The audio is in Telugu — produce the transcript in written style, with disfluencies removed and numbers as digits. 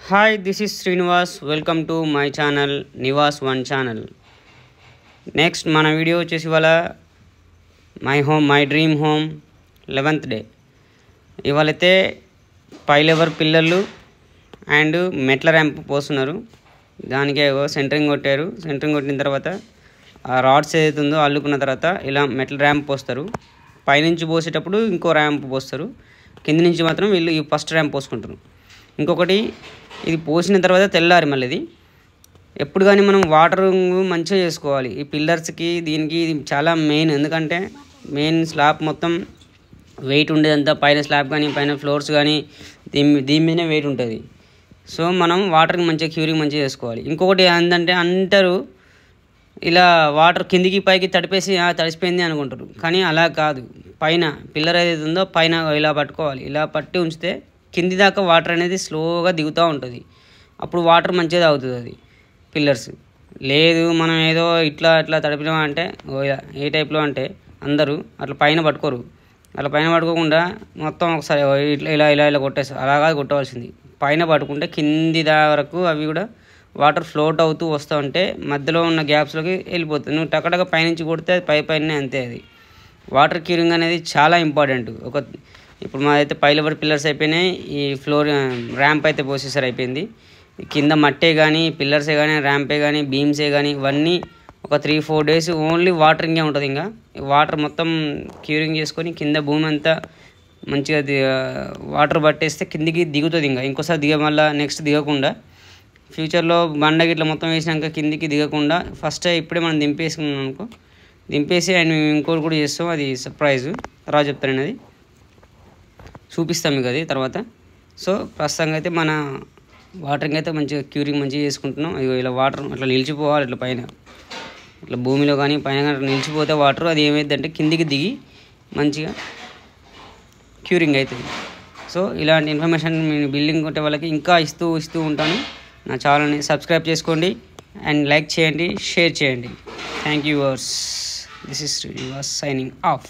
Hi, this is Srinivas. Welcome to my channel Nivas One channel. Next మన వీడియో వచ్చేసి ఇవాళ my dream home 11th day. ఇవాళైతే పై లెవెల్ పిల్లర్లు అండ్ మెట్ల ర్యాంప్ పోస్తున్నారు. దానికి సెంటరింగ్ కొట్టారు. సెంటరింగ్ కొట్టిన తర్వాత ఆ రాడ్స్ ఏదైతే ఉందో అల్లుకున్న తర్వాత ఇలా మెట్ల ర్యాంప్ పోస్తారు. పైనుంచి పోసేటప్పుడు ఇంకో ర్యాంప్ పోస్తారు. కింద నుంచి మాత్రం వీళ్ళు ఈ ఫస్ట్ ర్యాంప్ పోసుకుంటారు. ఇంకొకటి ఇది పోసిన తర్వాత తెల్లారి మళ్ళీ ఇది ఎప్పుడు కానీ మనం వాటర్ మంచిగా చేసుకోవాలి. ఈ పిల్లర్స్కి దీనికి ఇది చాలా మెయిన్. ఎందుకంటే మెయిన్ స్లాబ్ మొత్తం వెయిట్ ఉండేదంతా పైన స్లాబ్ కానీ పైన ఫ్లోర్స్ కానీ దీని మీదనే వెయిట్ ఉంటుంది. సో మనం వాటర్కి మంచిగా క్యూరింగ్ మంచిగా చేసుకోవాలి. ఇంకొకటి ఏంటంటే అంటారు ఇలా వాటర్ కిందికి పైకి తడిపేసి తడిసిపోయింది అనుకుంటారు. కానీ అలా కాదు. పైన పిల్లర్ ఏదైతే ఉందో పైన ఇలా పట్టుకోవాలి. ఇలా పట్టి ఉంచితే కింది దాకా వాటర్ అనేది స్లోగా దిగుతూ ఉంటుంది. అప్పుడు వాటర్ మంచిగా తాగుతుంది అది పిల్లర్స్. లేదు మనం ఏదో ఇట్లా తడిపినామా అంటే ఏ టైప్లో అంటే అందరూ అట్లా పైన పట్టుకోరు. అట్లా పైన పట్టుకోకుండా మొత్తం ఒకసారి ఇలా కొట్టేస్తారు. అలాగా కొట్టవలసింది. పైన పట్టుకుంటే కింది వరకు అవి కూడా వాటర్ ఫ్లోట్ అవుతూ వస్తూ ఉంటే మధ్యలో ఉన్న గ్యాప్స్లోకి వెళ్ళిపోతుంది. నువ్వు టకటక పైనుంచి కొడితే పైనే అంతే. అది వాటర్ క్యూరింగ్ అనేది చాలా ఇంపార్టెంట్. ఇప్పుడు మాదైతే పై లెవెల్ పిల్లర్స్ అయిపోయినాయి. ఈ ఫ్లోర్ ర్యాంప్ అయితే పోసేసారు అయిపోయింది. కింద మట్టే కానీ పిల్లర్సే కానీ ర్యాంపే కానీ బీమ్సే కానీ ఇవన్నీ ఒక 3-4 days ఓన్లీ వాటరింగే ఉంటుంది. ఇంకా వాటర్ మొత్తం క్యూరింగ్ చేసుకొని కింద భూమి అంతా మంచిగా వాటర్ పట్టేస్తే కిందికి దిగుతుంది. ఇంకోసారి మళ్ళీ నెక్స్ట్ దిగకుండా ఫ్యూచర్లో బండకి ఇట్లా మొత్తం వేసినాక కిందికి దిగకుండా ఫస్ట్ ఇప్పుడే మనం దింపేసుకున్నాం అనుకో. దింపేసి అండ్ ఇంకోటి కూడా చేస్తాం. అది సర్ప్రైజ్ తర్వాత చెప్తాను. అది చూపిస్తాం మీకు అది తర్వాత. సో ప్రస్తుతంగా అయితే మన వాటరింగ్ అయితే మంచిగా క్యూరింగ్ మంచిగా చేసుకుంటున్నాం. ఇలా వాటర్ అట్లా నిలిచిపోవాలి. ఇట్లా పైన ఇట్లా భూమిలో కానీ పైన కానీ అట్లా నిలిచిపోతే వాటర్ అది ఏమైందంటే కిందికి దిగి మంచిగా క్యూరింగ్ అవుతుంది. సో ఇలాంటి ఇన్ఫర్మేషన్ నేను బిల్డింగ్ కొట్టే వాళ్ళకి ఇంకా ఇస్తూ ఉంటాను. నా ఛానల్ని సబ్స్క్రైబ్ చేసుకోండి అండ్ లైక్ చేయండి, షేర్ చేయండి. థ్యాంక్ యూ వర్స్. This is Srinivas signing of.